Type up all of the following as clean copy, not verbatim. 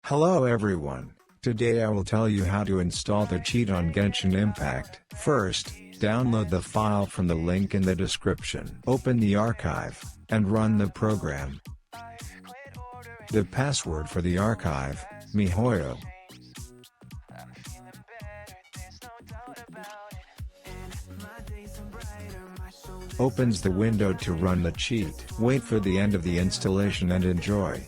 Hello everyone, today I will tell you how to install the cheat on Genshin Impact. First, download the file from the link in the description. Open the archive, and run the program. The password for the archive, miHoYo. Opens the window to run the cheat. Wait for the end of the installation and enjoy.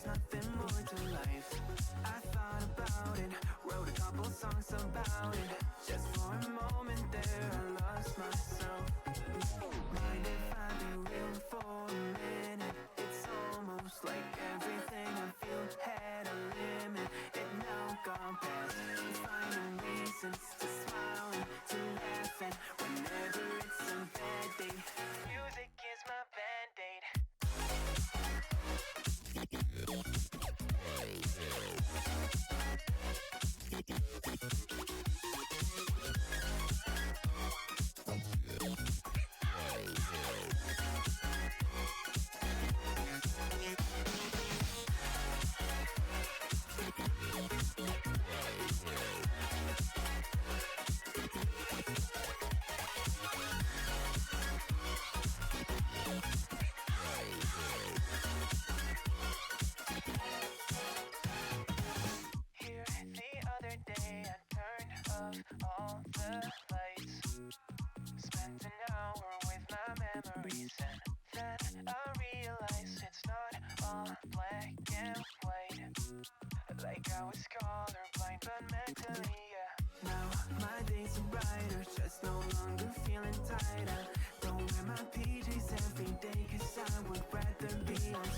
All the lights, spent an hour with my memories, and then I realized it's not all black and white. Like I was colorblind, but mentally, yeah. Now my days are brighter, just no longer feeling tighter. Don't wear my PJs every day, 'cause I would rather be on